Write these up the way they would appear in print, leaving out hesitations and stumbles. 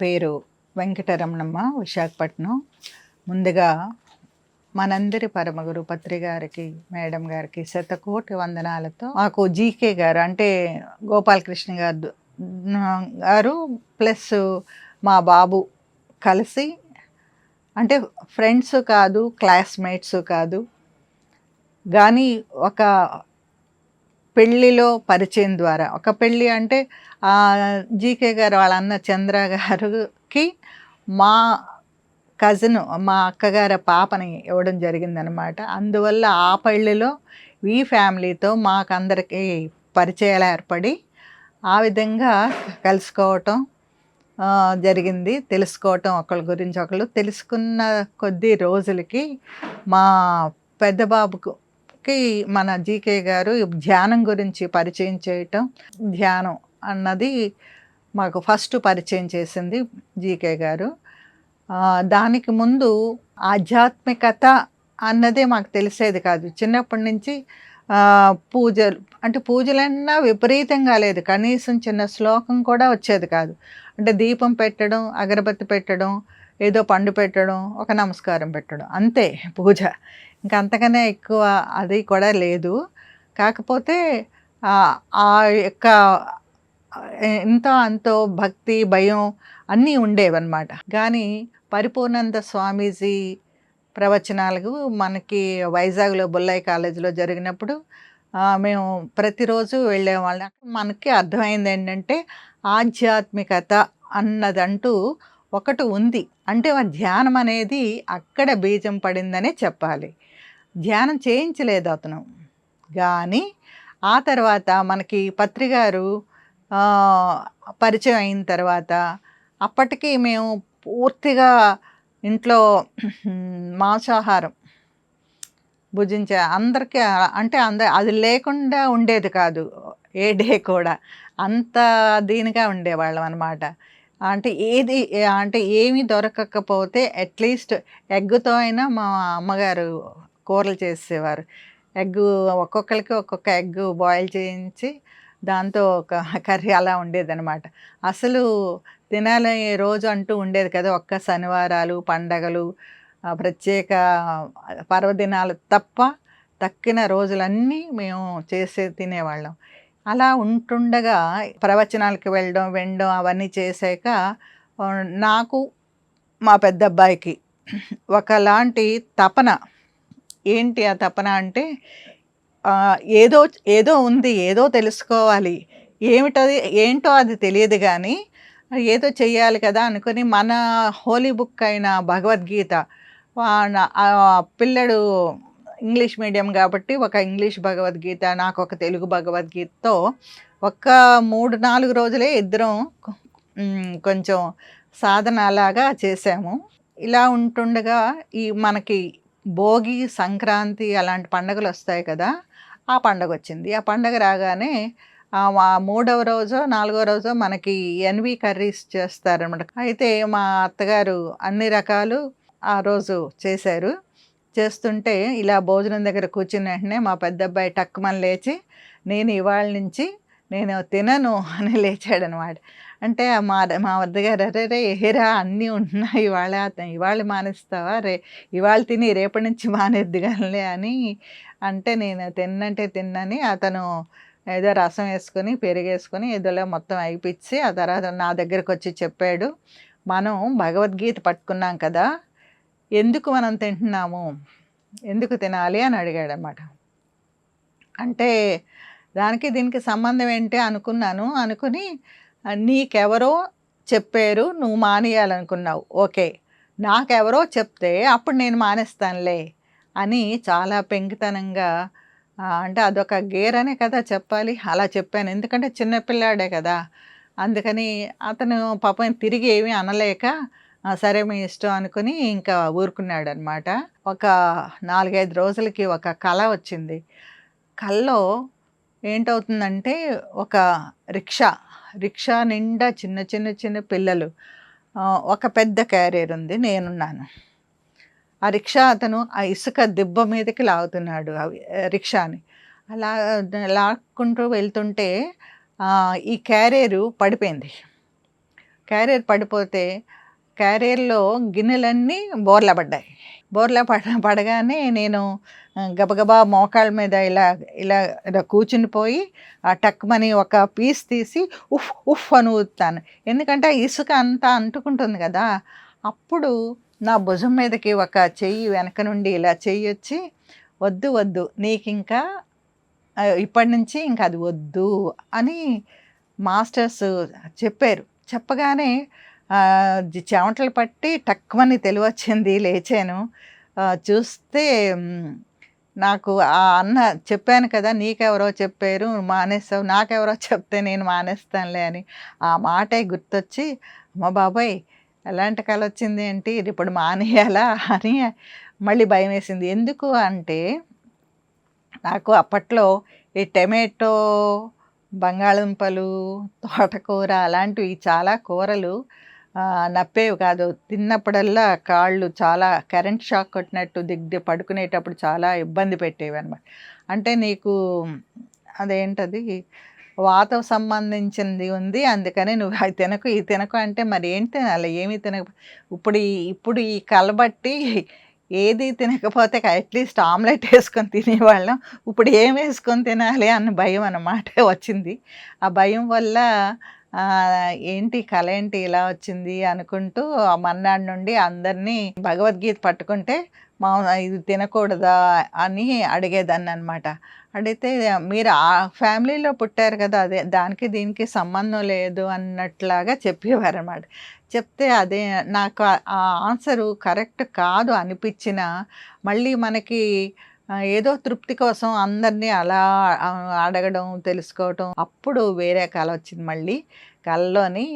పేరు వెంకటరమణమ్మ, విశాఖపట్నం. ముందుగా మనందరి పరమగురు పత్రి గారికి, మేడం గారికి శతకోటి వందనాలతో. మాకు జీకే గారు అంటే గోపాలకృష్ణ గారు ప్లస్ మా బాబు కలిసి, అంటే ఫ్రెండ్స్ కాదు, క్లాస్మేట్స్ కాదు, కానీ ఒక పెళ్ళిలో పరిచయం ద్వారా. ఒక పెళ్ళి అంటే జీకే గారు వాళ్ళ అన్న చంద్ర గారికి మా కజిన్, మా అక్కగారి పాపని ఇవ్వడం జరిగిందనమాట. అందువల్ల ఆ పెళ్ళిలో ఈ ఫ్యామిలీతో మాకందరికీ పరిచయాలు ఏర్పడి ఆ విధంగా కలుసుకోవటం జరిగింది. తెలుసుకోవటం, ఒకళ్ళ గురించి ఒకళ్ళు తెలుసుకున్న కొద్ది రోజులకి మా పెద్ద బాబుకి మన జీకే గారు ధ్యానం గురించి పరిచయం చేయటం. ధ్యానం అన్నది మాకు ఫస్ట్ పరిచయం చేసింది జీకే గారు. దానికి ముందు ఆధ్యాత్మికత అన్నదే మాకు తెలిసేది కాదు. చిన్నప్పటి నుంచి పూజలు అంటే పూజలన్నా విపరీతంగా లేదు, కనీసం చిన్న శ్లోకం కూడా వచ్చేది కాదు. అంటే దీపం పెట్టడం, అగరబత్తి పెట్టడం, ఏదో పండు పెట్టడం, ఒక నమస్కారం పెట్టడం, అంతే పూజ. ఇంకా అంతకనే ఎక్కువ అది కూడా లేదు. కాకపోతే ఆ యొక్క ఎంతో అంతో భక్తి, భయం అన్నీ ఉండేవన్నమాట. కానీ పరిపూర్ణానంద స్వామీజీ ప్రవచనాలకు మనకి వైజాగ్లో బుల్లయ్య కాలేజీలో జరిగినప్పుడు మేము ప్రతిరోజు వెళ్ళేవాళ్ళం. మనకి అర్థమైంది ఏంటంటే ఆధ్యాత్మికత అన్నదంటూ ఒకటి ఉంది. అంటే ఆ ధ్యానం అనేది అక్కడ బీజం పడిందనే చెప్పాలి. ధ్యానం చేయించలేదు అతను, కానీ ఆ తర్వాత మనకి పత్రిగారు పరిచయం అయిన తర్వాత అప్పటికి మేము పూర్తిగా ఇంట్లో మాంసాహారం భుజించే అందరికీ, అంటే అది లేకుండా ఉండేది కాదు ఏ డే కూడా. అంత దీనిగా ఉండేవాళ్ళం అనమాట. అంటే ఏమీ దొరకకపోతే అట్లీస్ట్ ఎగ్గుతో అయినా మా అమ్మగారు కూరలు చేసేవారు. ఎగ్గు ఒక్కొక్కరికి ఒక్కొక్క ఎగ్ బాయిల్ చేయించి దాంతో ఒక కర్రీ అలా ఉండేదన్నమాట. అసలు తినాలి రోజు అంటూ ఉండేది కదా, ఒక్క శనివారాలు, పండగలు, ప్రత్యేక పర్వదినాలు తప్ప తక్కిన రోజులన్నీ మేము తినేవాళ్ళం. అలా ఉంటుండగా ప్రవచనాలకి వినడం అవన్నీ చేశాక నాకు, మా పెద్ద అబ్బాయికి ఒకలాంటి తపన. ఏంటి ఆ తపన అంటే ఏదో ఉంది, ఏదో తెలుసుకోవాలి, ఏంటో అది తెలియదు, కానీ ఏదో చెయ్యాలి కదా అనుకుని మన హోలీ బుక్ అయిన భగవద్గీత, పిల్లడు ఇంగ్లీష్ మీడియం కాబట్టి ఒక ఇంగ్లీష్ భగవద్గీత, నాకు ఒక తెలుగు భగవద్గీతతో ఒక 3-4 రోజులే ఇద్దరం కొంచెం సాధన అలాగా చేసాము. ఇలా ఉంటుండగా మనకి భోగి, సంక్రాంతి అలాంటి పండుగలు వస్తాయి కదా, ఆ పండుగ వచ్చింది. ఆ పండుగ రాగానే 3వ రోజో 4వ రోజో మనకి ఎన్వి కర్రీస్ చేస్తారనమాట. అయితే మా అత్తగారు అన్ని రకాలు ఆ రోజు చేశారు. చేస్తుంటే ఇలా భోజనం దగ్గర కూర్చున్న వెంటనే మా పెద్ద అబ్బాయి టక్కుమని లేచి, నేను ఇవాళ నుంచి నేను తినను అని లేచాడనమాట. అంటే మా వద్దగారు, అరే ఏరా అన్నీ ఉన్నాయి, ఇవాళ మానేస్తావా, ఇవాళ తిని రేపటి నుంచి మానేద్దుగానే అని అంటే, నేను తిన్నంటే తిన్నని అతను ఏదో రసం వేసుకొని పెరిగేసుకొని ఏదోలో మొత్తం అయిపించి ఆ తర్వాత నా దగ్గరకు వచ్చి చెప్పాడు, మనం భగవద్గీత పట్టుకున్నాం కదా, ఎందుకు మనం తింటున్నాము, ఎందుకు తినాలి అని అడిగాడనమాట. అంటే దానికి దీనికి సంబంధం ఏంటి అనుకున్నాను. అనుకుని, నీకెవరో చెప్పారు, నువ్వు మానేయాలనుకున్నావు, ఓకే, నాకెవరో చెప్తే అప్పుడు నేను మానేస్తానులే అని చాలా పెంకితనంగా, అంటే అదొక గేరనే కదా చెప్పాలి, అలా చెప్పాను. ఎందుకంటే చిన్నపిల్లాడే కదా, అందుకని అతను పాపం తిరిగి ఏమీ అనలేక సరే మీ ఇష్టం అనుకుని ఇంకా ఊరుకున్నాడు అనమాట. ఒక 4-5 రోజులకి ఒక కళ వచ్చింది. కల్లో ఏంటవుతుందంటే ఒక రిక్షా నిండా చిన్న పిల్లలు, ఒక పెద్ద క్యారియర్ ఉంది, నేనున్నాను. ఆ రిక్షా అతను ఆ ఇసుక దిబ్బ మీదకి లాగుతున్నాడు రిక్షాని. అలా లాక్కుంటూ వెళ్తుంటే ఈ క్యారియరు పడిపోయింది. క్యారియర్ పడిపోతే క్యారియర్‌లో గిన్నెలన్నీ బోర్లా పడ్డాయి. బోర్లా పడగానే నేను గబగబా మోకాళ్ళ మీద ఇలా ఇలా ఇలా కూర్చునిపోయి టక్‌మని ఒక పీస్ తీసి ఉఫ్ ఉఫ్ అని ఊదుతాను. ఎందుకంటే ఆ ఇసుక అంతా అంటుకుంటుంది గదా! అప్పుడు నా భుజం మీదకి ఒక చెయ్యి వెనక నుండి ఇలా చెయ్యొచ్చి, "వద్దు వద్దు నీకింకా ఇప్పటి నుంచి ఇంక అది వద్దు" అని మాస్టర్స్ చెప్పారు. చెప్పగానే చెమటలు పట్టి టక్కుమని తెలివొచ్చింది. లేచాను. చూస్తే నాకు అన్న చెప్పాను కదా! "నీకెవరో చెప్పారు మానేసావు. నాకెవరో చెప్తే నేను మానేస్తానులే" అని. ఆ మాటే గుర్తొచ్చి, అమ్మ బాబోయ్! ఎలాంటి కలొచ్చింది ఏంటి? ఇది ఇప్పుడు మానేయాలా అని మళ్ళీ భయమేసింది. ఎందుకు అంటే నాకు అప్పట్లో ఈ టమాటో, బంగాళదుంపలు, తోటకూర అలాంటివి చాలా కూరలు నప్పేవి కాదు. తిన్నప్పుడల్లా కాళ్ళు చాలా కరెంట్ షాక్ కొట్టినట్టు పడుకునేటప్పుడు చాలా ఇబ్బంది పెట్టేవన్నమాట. అంటే నీకు అదేంటది వాతం సంబంధించింది ఉంది. అందుకని నువ్వు అవి తినకు, ఇవి తినకు అంటే మరి ఏం తినాలి? ఏమి తినక ఇప్పుడు ఈ కలబట్టి ఏది తినకపోతే అట్లీస్ట్ ఆమ్లెట్ వేసుకొని తినేవాళ్ళం. ఇప్పుడు ఏం వేసుకొని తినాలి అన్న భయం అన్నమాట వచ్చింది. ఆ భయం వల్ల ఏంటి కల ఏంటి ఇలా వచ్చింది అనుకుంటూ ఆ మర్నాడు నుండి అందరినీ భగవద్గీత పట్టుకుంటే ఇది తినకూడదా అని అడిగేదాన్ననమాట. అడిగితే మీరు ఆ ఫ్యామిలీలో పుట్టారు కదా! అదే దానికి దీనికి సంబంధం లేదు అన్నట్లాగా చెప్పేవారనమాట. చెప్తే అదే నాకు ఆ ఆన్సరు కరెక్ట్ కాదు అనిపించినా మళ్ళీ మనకి ఏదో తృప్తి కోసం అందరినీ అలా అడగడం, తెలుసుకోవటం. అప్పుడు వేరే కల వచ్చింది మళ్ళీ. కలలోని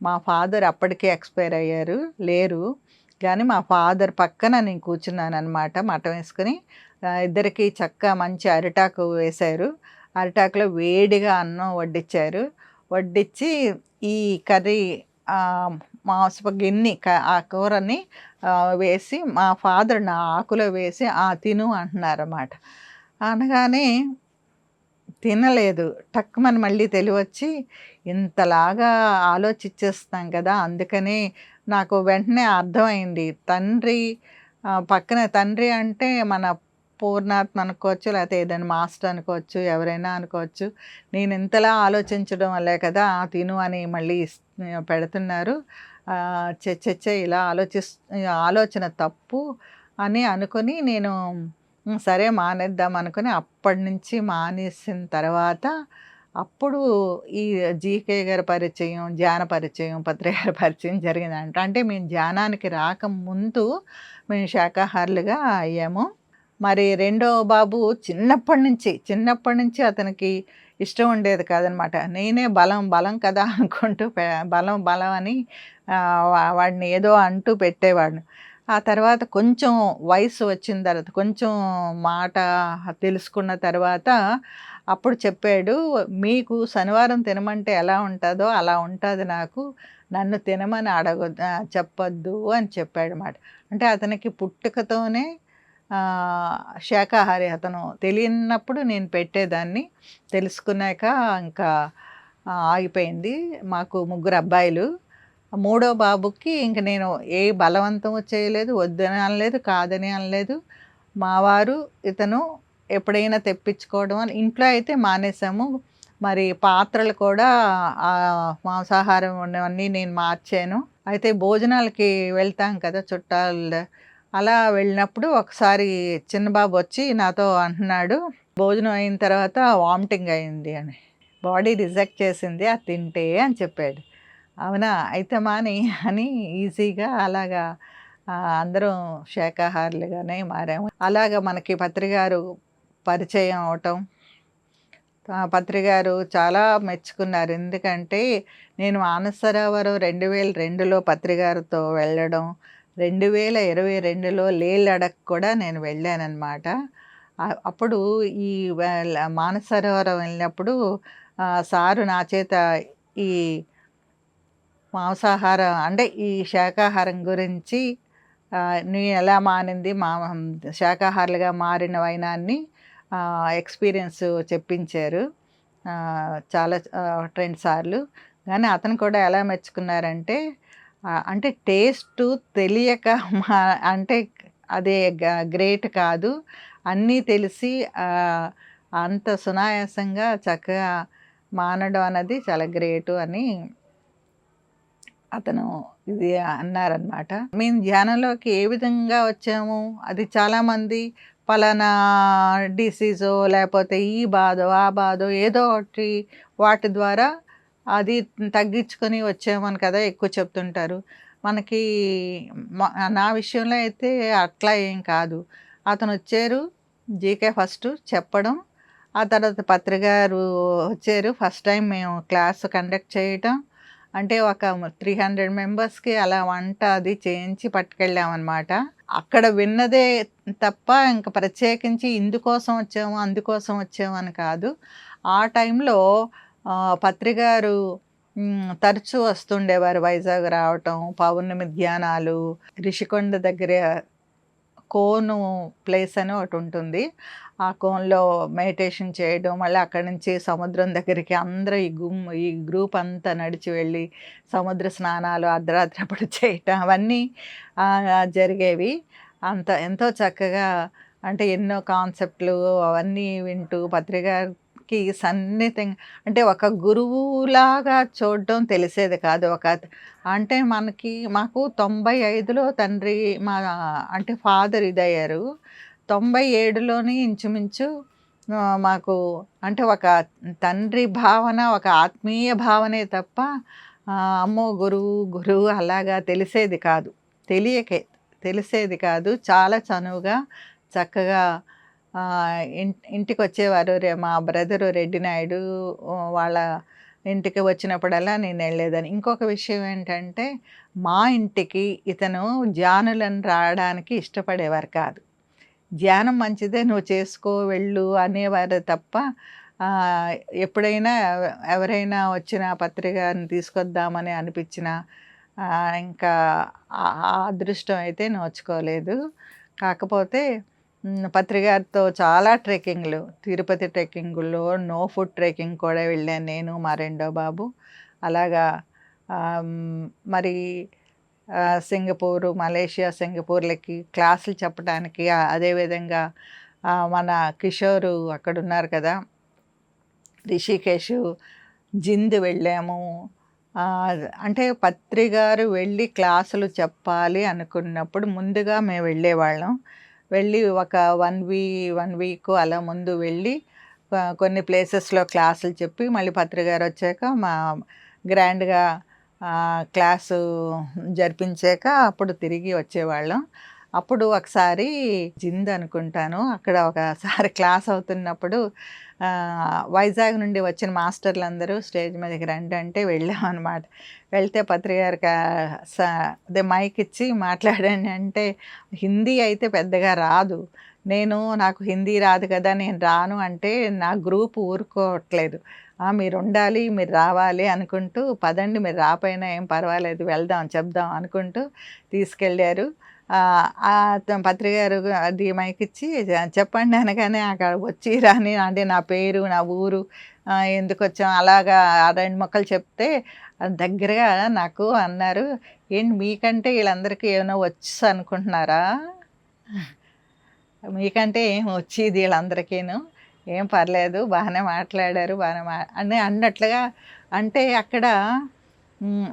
మా ఫాదర్ అప్పటికే ఎక్స్‌పైర్ అయ్యారు. లేరు. కానీ మా ఫాదర్ పక్కన నేను కూర్చున్నాననమాట మఠం వేసుకొని. ఇద్దరికీ చక్కగా మంచి అరిటాకు వేశారు. అరిటాకులో వేడిగా అన్నం వడ్డించారు. వడ్డించి ఈ కర్రీ మాంసపు గిన్నె ఆ కూరని వేసి మా ఫాదర్ నా ఆకులో వేసి తిను అంటున్నారన్నమాట. అనగానే తినలేదు. టక్కుమని మళ్ళీ తెలివొచ్చి ఇంతలాగా ఆలోచించేస్తాం కదా! అందుకని నాకు వెంటనే అర్థమైంది. తండ్రి పక్కన తండ్రి అంటే మన పూర్ణాత్మ అనుకోవచ్చు, లేకపోతే ఏదైనా మాస్టర్ అనుకోవచ్చు, ఎవరైనా అనుకోవచ్చు. నేను ఇంతలా ఆలోచించడం వల్లే కదా తిను అని మళ్ళీ పెడుతున్నారు. ఇలా ఆలోచన తప్పు అని అనుకుని నేను సరే మానేద్దాం అనుకుని అప్పటినుంచి మానేసిన తర్వాత అప్పుడు ఈ జీకే గారి పరిచయం, ధ్యాన పరిచయం, పత్రి గారి పరిచయం జరిగిందంట. అంటే మేము ధ్యానానికి రాకముందు మేము శాకాహారులుగా అయ్యాము. మరి రెండో బాబు చిన్నప్పటి నుంచి అతనికి ఇష్టం ఉండేది కాదనమాట. నేనే బలం కదా అనుకుంటూ బలం అని వాడిని ఏదో అంటూ పెట్టేవాడిని. ఆ తర్వాత కొంచెం వయసు వచ్చిన తర్వాత, కొంచెం మాట తెలుసుకున్న తర్వాత అప్పుడు చెప్పాడు, "మీకు శనివారం తినమంటే ఎలా ఉంటుందో అలా ఉంటుంది నాకు. నన్ను తినమని చెప్పొద్దు" అని చెప్పాడన్నమాట. అంటే అతనికి పుట్టుకతోనే శాకాహారి అతను. తెలియనప్పుడు నేను పెట్టేదాన్ని. తెలుసుకున్నాక ఇంకా ఆగిపోయింది. మాకు ముగ్గురు అబ్బాయిలు. మూడో బాబుకి ఇంక నేను ఏ బలవంతము చేయలేదు, వద్దని అనలేదు, కాదని అనలేదు. మా వారు ఇతను ఎప్పుడైనా తెప్పించుకోవడం అని ఇంట్లో అయితే మానేసాము. మరి పాత్రలు కూడా మాంసాహారం ఉన్నవన్నీ నేను మార్చాను. అయితే భోజనాలకి వెళ్తాం కదా చుట్టాలు, అలా వెళ్ళినప్పుడు ఒకసారి చిన్న బాబు వచ్చి నాతో అంటున్నాడు, "భోజనం అయిన తర్వాత వామిటింగ్ అయింది" అని. బాడీ రిజెక్ట్ చేసింది అది తింటే అని చెప్పాడు. అవునా! అయితే మాని అని ఈజీగా అలాగా అందరం శాకాహారులుగానే మారాము. అలాగా మనకి పత్రిగారు పరిచయం అవ్వటం. పత్రిగారు చాలా మెచ్చుకున్నారు. ఎందుకంటే నేను మానసరోవరం 2002లో పత్రిగారితో వెళ్ళడం, 2022లో లేహ్ లడఖ్ కూడా నేను వెళ్ళాననమాట. అప్పుడు ఈ మానసరోవరం వెళ్ళినప్పుడు సారు నా చేత ఈ మాంసాహారం అంటే ఈ శాకాహారం గురించి నేను ఎలా మానింది శాకాహారులుగా మారిన వైనాన్ని ఎక్స్పీరియన్స్ చెప్పించారు చాలా 2 సార్లు. కానీ అతను కూడా ఎలా మెచ్చుకున్నారంటే అంటే టేస్టు తెలియక మా అంటే అదే గ్రేట్ కాదు. అన్నీ తెలిసి అంత సునాయాసంగా చక్కగా మానడం అన్నది చాలా గ్రేటు అని అతను ఇది అన్నారనమాట. మేము ధ్యానంలోకి ఏ విధంగా వచ్చాము, అది చాలామంది పలానా డిసీజో లేకపోతే ఈ బాధో, ఆ బాధో ఏదో ఒకటి వాటి ద్వారా అది తగ్గించుకొని వచ్చామని కదా ఎక్కువ చెప్తుంటారు. మనకి నా విషయంలో అయితే అట్లా ఏం కాదు. అతనొచ్చారు, జీకే ఫస్టు చెప్పడం, ఆ తర్వాత పత్రిగారు వచ్చారు. ఫస్ట్ టైం మేము క్లాస్ కండక్ట్ చేయటం. అంటే ఒక 300 మెంబర్స్‌కి అలా వంట అది చేయించి పట్టుకెళ్ళామనమాట. అక్కడ విన్నదే తప్ప ఇంక ప్రత్యేకించి ఇందుకోసం వచ్చాము, అందుకోసం వచ్చాము అని కాదు. ఆ టైంలో పత్రిగారు తరచూ వస్తుండేవారు వైజాగ్ రావటం, పౌర్ణమి ధ్యానాలు, రిషికొండ దగ్గర కోను ప్లేస్ అని ఒకటుంటుంది. ఆ కోన్‌లో మెడిటేషన్ చేయడం, మళ్ళీ అక్కడి నుంచి సముద్రం దగ్గరికి అందరూ ఈ గ్రూప్ అంతా నడిచి వెళ్ళి సముద్ర స్నానాలు అర్ధరాత్రప్పుడు చేయటం అవన్నీ జరిగేవి. ఎంతో చక్కగా అంటే ఎన్నో కాన్సెప్ట్‌లు అవన్నీ వింటూ పత్రికకి సన్నిహితంగా అంటే ఒక గురువులాగా చూడడం తెలిసేది కాదు. అంటే మాకు 95లో తండ్రి అంటే ఫాదర్ ఇదయ్యారు. 97లోని ఇంచుమించు మాకు అంటే ఒక తండ్రి భావన, ఒక ఆత్మీయ భావనే తప్ప అమ్మో! గురువు, గురువు అలాగా తెలిసేది కాదు. తెలిసేది కాదు. చాలా చనువుగా చక్కగా ఇంటికొచ్చేవారు. మా బ్రదరు రెడ్డి నాయుడు వాళ్ళ ఇంటికి వచ్చినప్పుడల్లా నేనెళ్ళేదాన్ని. ఇంకొక విషయం ఏంటంటే, మా ఇంటికి ఇతను ధ్యానులను రావడానికి ఇష్టపడేవారు కాదు. ధ్యానం మంచిదే నువ్వు చేసుకో వెళ్ళు అనేవారు తప్ప ఎప్పుడైనా ఎవరైనా వచ్చిన పత్రికని తీసుకొద్దామని అనిపించినా ఇంకా ఆ అదృష్టం అయితే నోచుకోలేదు. కాకపోతే పత్రికతో చాలా ట్రెక్కింగ్‌లు, తిరుపతి ట్రెక్కింగుల్లో నో ఫుడ్ ట్రెక్కింగ్ కూడా వెళ్ళాను నేను, మా రెండో బాబు. అలాగా మరి సింగపూరు, మలేషియా, సింగపూర్‌లకి క్లాసులు చెప్పడానికి అదేవిధంగా మన కిషోరు అక్కడున్నారు కదా! రిషికేషు, జింద్ వెళ్ళాము. అంటే పత్రిగారు వెళ్ళి క్లాసులు చెప్పాలి అనుకున్నప్పుడు ముందుగా మేము వెళ్ళేవాళ్ళం. వెళ్ళి ఒక 1 వీక్ అలా ముందు వెళ్ళి కొన్ని ప్లేసెస్‌లో క్లాసులు చెప్పి మళ్ళీ పత్రిగారు వచ్చాక గ్రాండ్‌గా క్లాసు జరిపించాక అప్పుడు తిరిగి వచ్చేవాళ్ళం. అప్పుడు ఒకసారి జింద్ అనుకుంటాను. అక్కడ ఒకసారి క్లాస్ అవుతున్నప్పుడు వైజాగ్ నుండి వచ్చిన మాస్టర్లందరూ స్టేజ్ మీదకి రండి అంటే వెళ్ళామన్నమాట. వెళ్తే పత్రిగారికి అదే మైక్ ఇచ్చి మాట్లాడండి అంటే హిందీ అయితే పెద్దగా రాదు. నాకు హిందీ రాదు కదా నేను రాను అంటే నా గ్రూప్ ఊరుకోవట్లేదు. మీరుండాలి, మీరు రావాలి అనుకుంటూ పదండి మీరు రాపోయినా ఏం పర్వాలేదు వెళ్దాం చెప్దాం అనుకుంటూ తీసుకెళ్ళారు. పత్రిగారు అది మైకిచ్చి చెప్పండి అనగానే అక్కడ వచ్చి రాని అంటే నా పేరు, నా ఊరు, ఎందుకొచ్చాం అలాగా 2 ముక్కలు చెప్తే దగ్గరగా నాకు అన్నారు, "ఏంటి మీకంటే వీళ్ళందరికీ ఏమైనా వచ్చు అనుకుంటున్నారా? మీకంటే ఏం వచ్చేది వీళ్ళందరికీను. ఏం పర్లేదు బాగానే మాట్లాడారు అని అన్నట్లుగా అంటే అక్కడ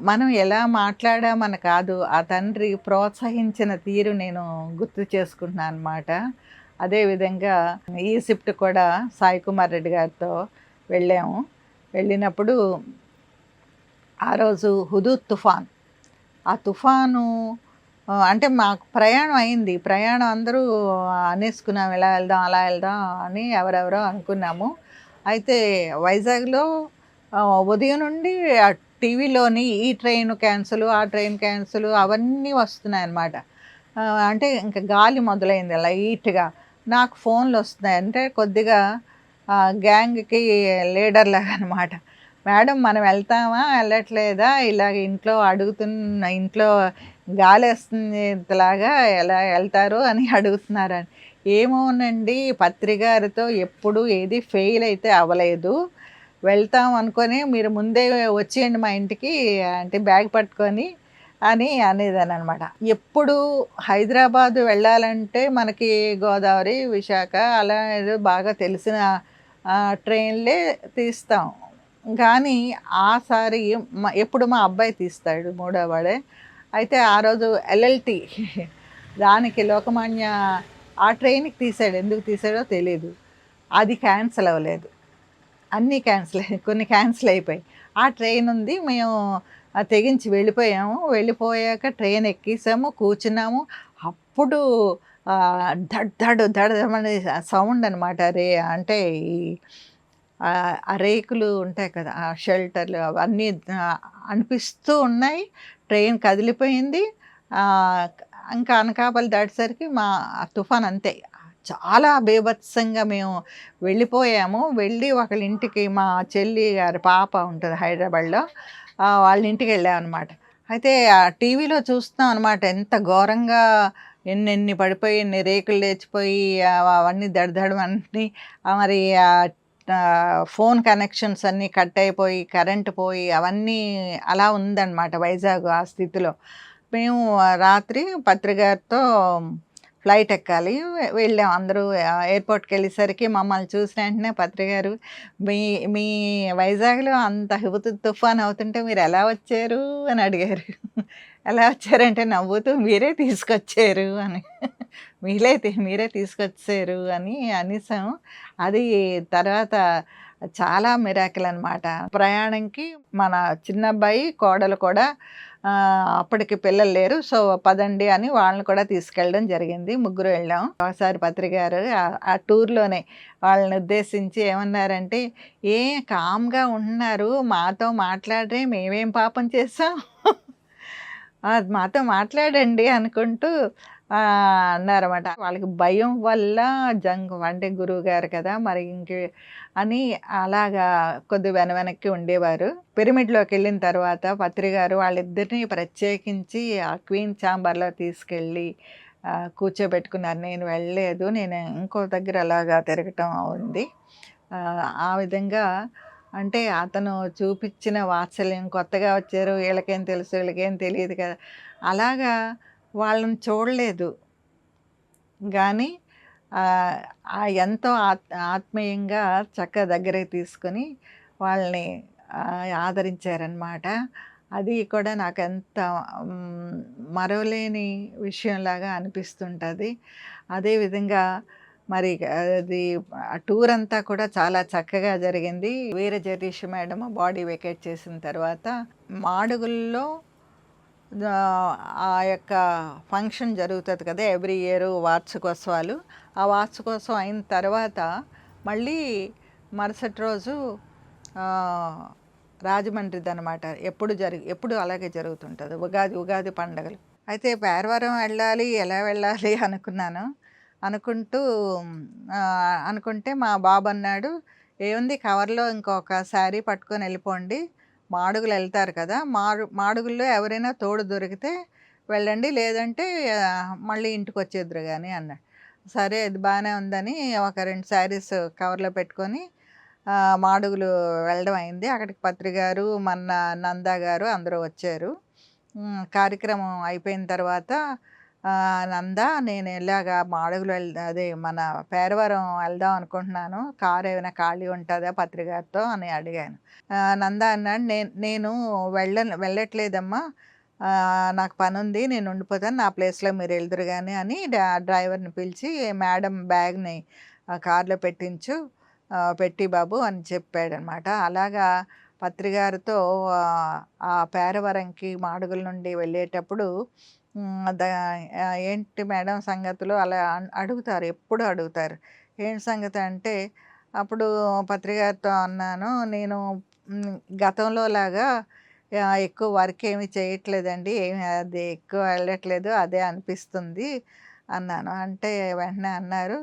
మనం ఎలా మాట్లాడామని కాదు, ఆ తండ్రి ప్రోత్సహించిన తీరు నేను గుర్తు చేసుకుంటున్నాను అనమాట. అదేవిధంగా ఈజిప్ట్ కూడా సాయి కుమార్ రెడ్డి గారితో వెళ్ళాము. వెళ్ళినప్పుడు ఆ రోజు హుదూద్ తుఫాన్. ఆ తుఫాను అంటే మాకు ప్రయాణం అయింది. ప్రయాణం అందరూ అనేసుకున్నాం ఇలా వెళ్దాం, అలా వెళ్దాం అని ఎవరెవరో అనుకున్నాము. అయితే వైజాగ్‌లో ఉదయం నుండి టీవీలోని ఈ ట్రైన్ క్యాన్సెలు, ఆ ట్రైన్ క్యాన్సెలు అవన్నీ వస్తున్నాయన్నమాట. అంటే ఇంక గాలి మొదలైంది లైట్‌గా. నాకు ఫోన్‌లు వస్తున్నాయి. అంటే కొద్దిగా గ్యాంగ్‌కి లీడర్‌లాగా అనమాట. మేడం మనం వెళ్తామా? వెళ్ళట్లేదా? ఇలాగ ఇంట్లో గాలేస్తుంది ఇంతలాగా ఎలా వెళ్తారు అని అడుగుతున్నారని. ఏమోనండి పత్రిగారితో ఎప్పుడు ఏది ఫెయిల్ అయితే అవ్వలేదు. వెళ్తాం అనుకోని మీరు ముందే వచ్చేయండి మా ఇంటికి అంటే బ్యాగ్ పట్టుకొని అని అనేదాననమాట. ఎప్పుడు హైదరాబాద్ వెళ్ళాలంటే మనకి గోదావరి, విశాఖ అలా ఏదో బాగా తెలిసిన ట్రైన్‌లే తీస్తాం. కానీ ఆసారి ఎప్పుడు మా అబ్బాయి తీస్తాడు మూడో వాడే. అయితే ఆ రోజు ఎల్ఎల్‌టి దానికి లోకమాన్య ఆ ట్రైన్‌కి తీసాడు. ఎందుకు తీసాడో తెలీదు. అది క్యాన్సెల్ అవ్వలేదు. అన్నీ క్యాన్సిల్ కొన్ని క్యాన్సిల్ అయిపోయాయి. ఆ ట్రైన్ ఉంది. మేము తెగించి వెళ్ళిపోయాము. వెళ్ళిపోయాక ట్రైన్ ఎక్కేసాము, కూర్చున్నాము. అప్పుడు ధడ్ ధడ్ ధడమనే సౌండ్ అనమాట. అంటే ఈ ఆ రేకులు ఉంటాయి కదా! ఆ షెల్టర్‌లు అవన్నీ అనిపిస్తూ ఉన్నాయి. ట్రైన్ కదిలిపోయింది. ఆహ్, ఇంకా అనకాపల్లి దాటేసరికి తుఫాన్ అంతే. చాలా బీభత్సంగా మేము వెళ్ళిపోయాము. వెళ్ళి ఒకళ్ళ ఇంటికి మా చెల్లి గారి పాప ఉంటది హైదరాబాద్‌లో. వాళ్ళ ఇంటికెళ్ళామనమాట. అయితే టీవీలో చూస్తున్నాం అనమాట. ఎంత ఘోరంగా ఎన్నెన్ని పడిపోయి, ఎన్ని రేకులు లేచిపోయి అవన్నీ దడదడమని మరి ఫోన్ కనెక్షన్స్ అన్నీ కట్ అయిపోయి, కరెంట్ పోయి అవన్నీ అలా ఉందనమాట వైజాగ్ ఆ స్థితిలో. మేము రాత్రి పత్రిగారితో ఫ్లైట్ ఎక్కాలి. వెళ్ళాం అందరూ ఎయిర్‌పోర్ట్‌కెళ్ళేసరికి మమ్మల్ని చూసిన వెంటనే పత్రిగారు, "మీ మీ వైజాగ్‌లో అంత తుఫాన్ అవుతుంటే మీరెలా వచ్చారు?" అని అడిగారు. ఎలా వచ్చారంటే నవ్వుతూ, "మీరే తీసుకొచ్చారు" అని. మీరే తీసుకొచ్చేసారు అని అనేసాం. అది తర్వాత చాలా మిరాకిల్ అనమాట. ప్రయాణంకి మన చిన్నబ్బాయి, కోడలు కూడా అప్పటికి పిల్లలు లేరు. సో, పదండి అని వాళ్ళని కూడా తీసుకెళ్ళడం జరిగింది. ముగ్గురు వెళ్ళాం. ఒకసారి పత్రికారు ఆ టూర్‌లోనే వాళ్ళని ఉద్దేశించి ఏమన్నారంటే, కామ్‌గా ఉంటున్నారు. మాతో మాట్లాడరే మేమేం పాపం చేశాం? మాతో మాట్లాడండి అనుకుంటూ అన్నారన్నమాట. వాళ్ళకి భయం వల్ల అంటే గురువుగారు కదా! మరి అని అలాగా కొద్దిగా వెనక్కి ఉండేవారు. పిరమిడ్‌లోకెళ్ళిన తర్వాత పత్రిగారు వాళ్ళిద్దరిని ప్రత్యేకించి ఆ క్వీన్ ఛాంబర్‌లో తీసుకెళ్ళి కూర్చోబెట్టుకున్నారు. నేను వెళ్ళలేదు. నేను ఇంకో దగ్గర అలాగా తిరగటం ఉంది. ఆ విధంగా అంటే అతను చూపిచ్చిన వాత్సల్యం కొత్తగా వచ్చారు. వీళ్ళకేం తెలుసు, వీళ్ళకేం తెలీదు కదా! అలాగా వాళ్ళని చూడలేదు. గానీ ఆహ్, ఎంతో ఆత్మీయంగా చక్కగా దగ్గరికి తీసుకొని వాళ్ళని ఆదరించారనమాట. అది కూడా నాకెంత హ్మ్, మరువలేని విషయంలాగా అనిపిస్తుంటది. అదే విధంగా మరి అది ఆ టూర్ అంతా కూడా చాలా చక్కగా జరిగింది. Veera Jagadish madam body vacate చేసిన తర్వాత మాడుగుల్లో ఆ యొక్క ఫంక్షన్ జరుగుతుంది కదా! ఎవ్రీ ఇయర్ వార్షికోత్సవాలు. ఆ వార్షికోత్సవం అయిన తర్వాత మళ్ళీ మరుసటి రోజు ఆహ్, రాజమండ్రిదనమాట. ఎప్పుడు అలాగే జరుగుతుంటది. ఉగాది పండగలు. అయితే పేరవరం వెళ్ళాలి, ఎలా వెళ్ళాలి అనుకున్నాను. అనుకుంటూ అనుకుంటే మా బాబన్నాడు, "ఏముంది కవర్‌లో ఇంకొక శారీ పట్టుకొని ఎళ్ళిపోండి. మాడుగులు ఎళ్తారు కదా! మాడుగుల్లో ఎవరైనా తోడు దొరికితే వెళ్ళండి. లేదంటే మళ్ళీ ఇంటికొచ్చేద్దురు గాని" అన్నాడు. సరే అది బానే ఉందని ఒక 2 శారీస్ కవర్‌లో పెట్టుకొని మాడుగులు వెళ్ళడం అయింది. అక్కడికి పత్రి గారు, మన నందా గారు అందరూ వచ్చారు. కార్యక్రమం అయిపోయిన తర్వాత నందా నేను ఇలాగా మాడుగులు అదే మన పేరవరం వెళ్దాం అనుకుంటున్నాను. కారు ఏమైనా ఖాళీ ఉంటదా పత్రి గారితో అని అడిగాను. నందా అన్నాడు, నేను వెళ్ళట్లేదమ్మా. నాకు పనుంది. నేను ఉండిపోతాను. నా ప్లేస్‌లో మీరు ఎళ్దురు గాని" అని డ్రైవర్‌ని పిలిచి మేడం బ్యాగ్‌ని కార్‌లో పెట్టించు. పెట్టి బాబు అని చెప్పాడనమాట. అలాగా పత్రిగారితో ఆ పేరవరంకి మాడుగుల నుండి వెళ్ళేటప్పుడు ఏంటి మేడం సంగతులు అలా అడుగుతారు. ఎప్పుడు అడుగుతారు. ఏంటి సంగతి అంటే అప్పుడు పత్రిగారితో అన్నాను. నేను గతంలో లాగా ఎక్కువ వర్క్ ఏమి చేయట్లేదండి. ఏమి అది ఎక్కువ వెళ్ళట్లేదు. అదే అనిపిస్తుంది అన్నాను. అంటే వెంటనే అన్నారు,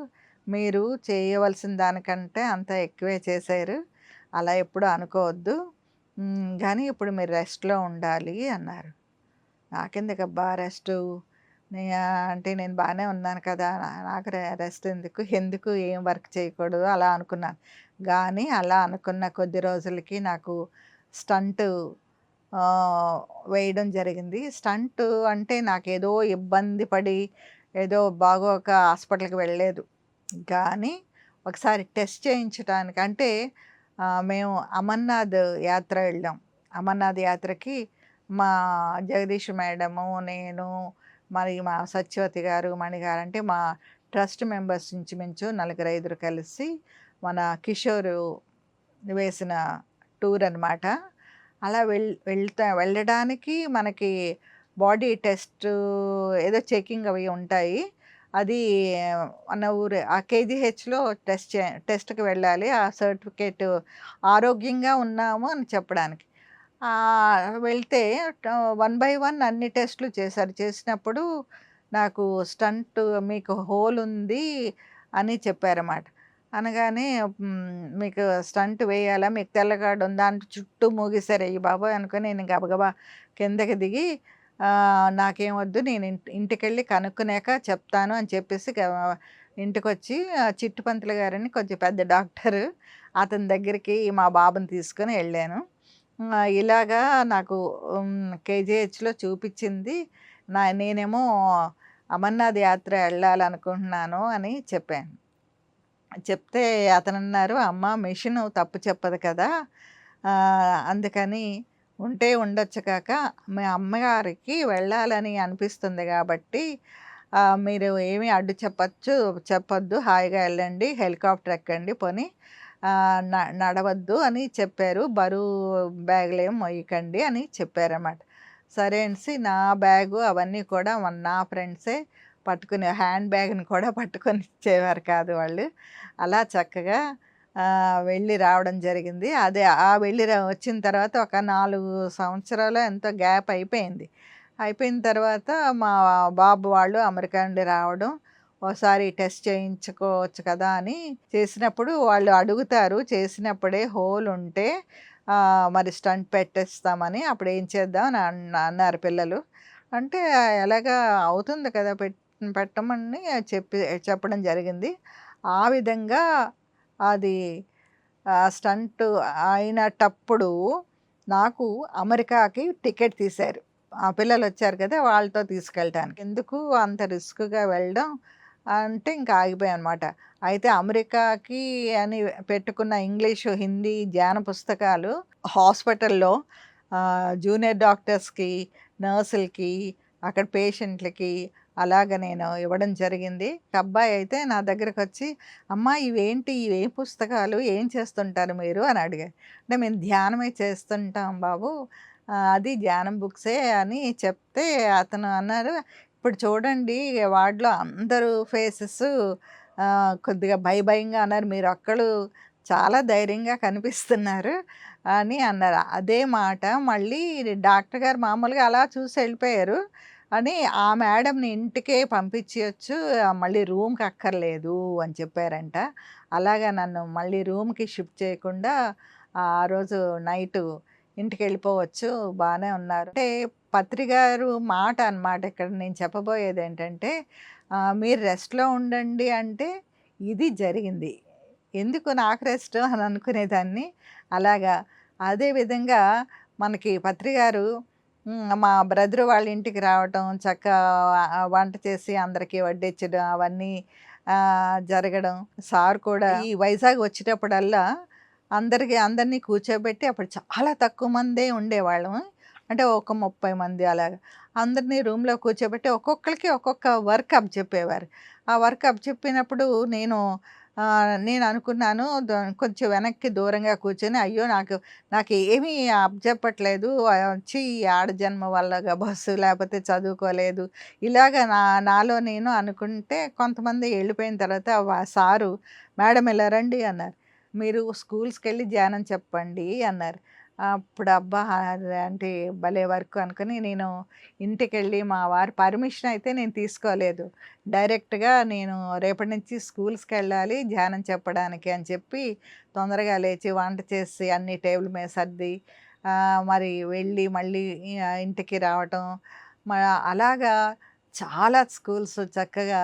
"మీరు చేయవలసిన దానికంటే అంతా ఎక్కువే చేశారు. అలా ఎప్పుడు అనుకోవద్దు. గానీ ఇప్పుడు మీరు రెస్ట్‌లో ఉండాలి" అన్నారు. నాకెందుకబ్బా రెస్టు. అంటే నేను బానే ఉన్నాను కదా! నాకు రెస్ట్ ఎందుకు? ఎందుకు ఏం వర్క్ చేయకూడదు అలా అనుకున్నాను. గానీ అలా అనుకున్న కొద్ది రోజులకి నాకు స్టంటు వేయడం జరిగింది. స్టంటు అంటే నాకేదో ఇబ్బంది పడి, ఏదో బాగోక హాస్పిటల్‌కి వెళ్ళలేదు. కానీ ఒకసారి టెస్ట్ చేయించటానికి అంటే మేము అమర్నాథ్ యాత్ర వెళ్ళాం. అమర్నాథ్ యాత్రకి మా జగదీష్ మేడము, నేను, మరి మా సత్యవతి గారు, మణి గారు అంటే మా ట్రస్ట్ మెంబర్స్ ఇంచుమించు నలుగురు, ఐదుగురు కలిసి మన కిషోరు వేసిన టూర్ అనమాట. అలా వెళ్ళడానికి మనకి బాడీ టెస్ట్ ఏదో చెకింగ్ అవి ఉంటాయి. అది మన ఊరే ఆ కేజీహెచ్‌లో టెస్ట్‌కి వెళ్ళాలి. ఆ సర్టిఫికేట్ ఆరోగ్యంగా ఉన్నాము అని చెప్పడానికి. వెళ్తే వన్ బై వన్ అన్ని టెస్టులు చేశారు. చేసినప్పుడు నాకు స్టంట్ మీకు హోల్ ఉంది అని చెప్పారన్నమాట. అనగానే మీకు స్టంట్ వేయాలా? మీకు తెల్ల కార్డ్ ఉందా? అంటే చుట్టూ మూగేశారు. అయ్య బాబోయ్! అనుకోని నేను గబగబా కిందకి దిగి నాకేం వద్దు నేను ఇంటికెళ్ళి కనుక్కున్నాక చెప్తాను అని చెప్పేసి ఇంటికొచ్చి చిట్టు పంతులు గారని కొంచెం పెద్ద డాక్టరు. అతని దగ్గరికి మా బాబుని తీసుకొని వెళ్ళాను. ఇలాగా నాకు కేజీహెచ్‌లో చూపిచ్చింది. నేనేమో అమర్నాథ్ యాత్ర ఎళ్ళాలనుకుంటున్నాను అని చెప్పాను. చెప్తే అతనన్నారు, "అమ్మ మెషిను తప్పు చెప్పదు కదా! అందుకని ఉంటే ఉండొచ్చు కాక మీ అమ్మగారికి వెళ్ళాలని అనిపిస్తుంది గాబట్టి మీరు ఏమి అడ్డు చెప్పొద్దు. హాయిగా ఎళ్ళండి. హెలికాప్టర్ ఎక్కండి పోనీ నడవద్దు" అని చెప్పారు. "బరువు బ్యాగులేం మోయకండి" అని చెప్పారన్నమాట. సరే అనేసి నా బ్యాగు అవన్నీ కూడా నా ఫ్రెండ్సే పట్టుకుని హ్యాండ్ బ్యాగ్‌ని కూడా పట్టుకొని ఇచ్చేవారు కాదు వాళ్ళు. అలా చక్కగా వెళ్ళి రావడం జరిగింది. అదే వచ్చిన తర్వాత ఒక 4 సంవత్సరాలో ఎంతో గ్యాప్ అయిపోయింది. అయిపోయిన తర్వాత మా బాబు వాళ్ళు అమెరికా నుండి రావడం, ఓసారి టెస్ట్ చేయించుకోవచ్చు కదా అని చేసినప్పుడు వాళ్ళు అడుగుతారు. చేసినప్పుడే హోల్ ఉంటే మరి స్టంట్ పెట్టేస్తామని అప్పుడు ఏం చేద్దాం అని అన్నారు పిల్లలు. అంటే ఎలాగా అవుతుంది కదా! పెట్టమని చెప్పడం జరిగింది. ఆ విధంగా అది స్టంట్ అయినటప్పుడు నాకు అమెరికాకి టికెట్ తీశారు. ఆ పిల్లలొచ్చారు కదా! వాళ్ళతో తీసుకెళ్ళటానికి. ఎందుకు అంత రిస్క్‌గా వెళ్ళడం అంటే ఇంకా ఆగిపోయానన్నమాట. అయితే అమెరికాకి అని పెట్టుకున్న ఇంగ్లీషు, హిందీ జ్ఞాన పుస్తకాలు హాస్పిటల్‌లో జూనియర్ డాక్టర్స్‌కి, నర్సులకి, అక్కడ పేషెంట్‌లకి అలాగ నేను ఇవ్వడం జరిగింది. ఒక అబ్బాయి అయితే నా దగ్గరకొచ్చి, "అమ్మా ఇవేం పుస్తకాలు? ఏం చేస్తుంటారు మీరు?" అని అడిగారు. అంటే మేము ధ్యానమే చేస్తుంటాం బాబు. అది ధ్యానం బుక్సే అని చెప్తే అతను అన్నారు, "ఇప్పుడు చూడండి వార్డ్‌లో అందరూ ఫేసెస్ కొద్దిగా భయంగా అన్నారు. మీరొక్కళ్ళు చాలా ధైర్యంగా కనిపిస్తున్నారు" అని అన్నారు. అదే మాట మళ్ళీ డాక్టర్ గారు మామూలుగా అలా చూసి వెళ్ళిపోయారు. అని ఆ మేడంని ఇంటికే పంపించేయొచ్చు. మళ్ళీ రూమ్‌కి అక్కర్లేదు అని చెప్పారంట. అలాగా నన్ను మళ్ళీ రూమ్‌కి షిఫ్ట్ చేయకుండా ఆ రోజు నైటు ఇంటికెళ్ళిపోవచ్చు. బానే ఉన్నారు. అంటే పత్రి గారు మాట అనమాట ఇక్కడ నేను చెప్పబోయేదేంటంటే, మీరు రెస్ట్‌లో ఉండండి అంటే ఇది జరిగింది. ఎందుకు నాకు రెస్ట్ అని అనుకునేదాన్ని. అలాగా అదే విధంగా మనకి పత్రి గారు మా బ్రదర్ వాళ్ళ ఇంటికి రావటం, వంట చేసి అందరికీ వడ్డించడం అవన్నీ జరగడం. సార్ కూడా ఈ వైజాగ్ వచ్చేటప్పుడల్లా అందరిని కూర్చోబెట్టి అప్పుడు చాలా తక్కువ మందే ఉండేవాళ్ళం. అంటే ఒక 30 మంది అలాగా. అందరిని రూమ్‌లో కూర్చోబెట్టి ఒక్కొక్కళ్ళకి ఒక్కొక్క వర్క్ అప్పచెప్పేవారు. ఆ వర్క్ అప్పచెప్పినప్పుడు నేను అనుకున్నాను కొంచెం వెనక్కి దూరంగా కూర్చొని అయ్యో! నాకేమీ అప్పజెప్పట్లేదు. వచ్చి ఈ ఆడజన్మ వల్ల బస్సు లేపోతే చదువుకోలేదు. ఇలాగ నాలో నేను అనుకుంటే కొంతమంది ఎళ్ళిపోయిన తర్వాత సారు "మేడం ఇలా రండి" అన్నారు. "మీరు స్కూల్స్‌కెళ్ళి ధ్యానం చెప్పండి" అన్నారు. అప్పుడు అబ్బా! అంటే భలే వర్క్ అనుకుని నేను ఇంటికెళ్ళి మా వారి పర్మిషన్ అయితే నేను తీసుకోలేదు. డైరెక్ట్‌గా నేను రేపటి నుంచి స్కూల్స్‌కెళ్ళాలి ధ్యానం చెప్పడానికి అని చెప్పి తొందరగా లేచి వంట చేసి అన్నీ టేబుల్ మీద సర్ది మరి వెళ్ళి మళ్ళీ ఇంటికి రావటం. మ అలాగా చాలా స్కూల్స్ చక్కగా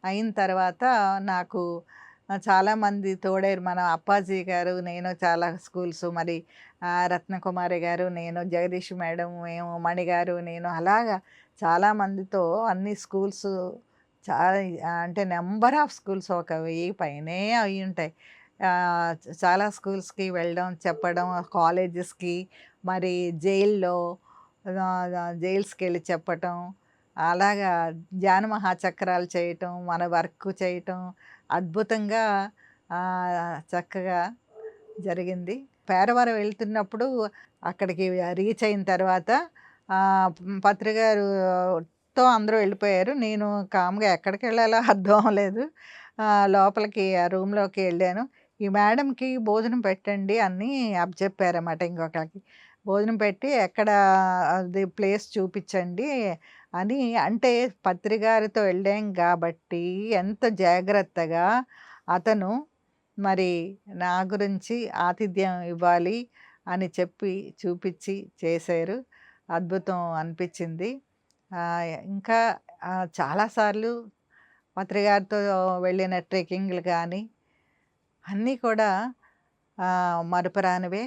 అయిన తర్వాత నాకు చాలామంది తోడేరు. మన అప్పాజీ గారు, నేను చాలా స్కూల్స్ మరి రత్నకుమారి గారు, నేను, జగదీష్ మేడం, మేము, మణి గారు, నేను అలాగా చాలామందితో అన్ని స్కూల్స్ చాలా అంటే నంబర్ ఆఫ్ స్కూల్స్ ఒక 1000 పైనే అయ్యుంటాయి. చాలా స్కూల్స్‌కి వెళ్ళడం, చెప్పడం, కాలేజెస్‌కి మరి జైల్‌లో జైల్స్‌కెళ్ళి చెప్పటం. అలాగా జ్ఞాన మహాచక్రాలు చేయటం, మన వర్క్ చేయటం అద్భుతంగా చక్కగా జరిగింది. పేరవరం వెళ్తున్నప్పుడు అక్కడికి రీచ్ అయిన తర్వాత పత్రికారితో అందరూ వెళ్ళిపోయారు. నేను కామ్‌గా ఎక్కడికెళ్ళాలో అర్థం అవ్వలేదు. లోపలికి ఆ రూమ్‌లోకి వెళ్ళాను. ఈ మేడంకి భోజనం పెట్టండి అని అప్పచెప్పారన్నమాట ఇంకొకళ్ళకి. భోజనం పెట్టి ఎక్కడ అది ప్లేస్ చూపించండి అని. అంటే పత్రికారితో వెళ్ళాం కాబట్టి ఎంత జాగ్రత్తగా అతను మరి నా గురించి ఆతిథ్యం ఇవ్వాలి అని చెప్పి చూపించి చేశారు. అద్భుతం అనిపించింది. ఇంకా చాలాసార్లు పత్రికారితో వెళ్ళిన ట్రెక్కింగ్‌లు కానీ అన్నీ కూడా మరపురానివే.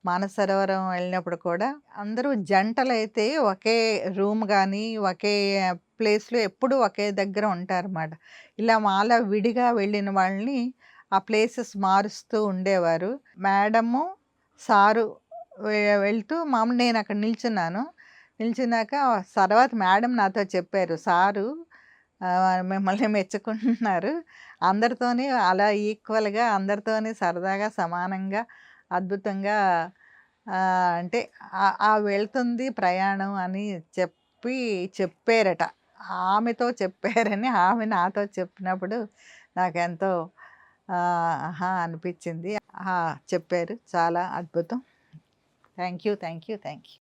మానసరోవరం వెళ్ళినప్పుడు కూడా అందరూ జంటలైతే ఒకే రూమ్ గానీ, ఒకే ప్లేస్‌లో ఎప్పుడూ ఒకే దగ్గర ఉంటారన్నమాట. ఇలా మాలా విడిగా వెళ్ళిన వాళ్ళని ఆ ప్లేసెస్ మారుస్తూ ఉండేవారు. మేడము, సారు వెళ్తూ మామూలు నేనక్కడ నిల్చున్నాను. నిల్చున్నాక తర్వాత మేడం నాతో చెప్పారు, "సారు మిమ్మల్ని మెచ్చుకుంటున్నారు. అందరితోని అలా ఈక్వల్‌గా అందరితోని సరదాగా, సమానంగా, అద్భుతంగా అంటే ఆ వెళ్తుంది ప్రయాణం" అని చెప్పారట. ఆమెతో చెప్పారని ఆమె నాతో చెప్పినప్పుడు నాకెంతో ఆహా! అనిపించింది. చెప్పారు. చాలా అద్భుతం. Thank you. Thank you. Thank you.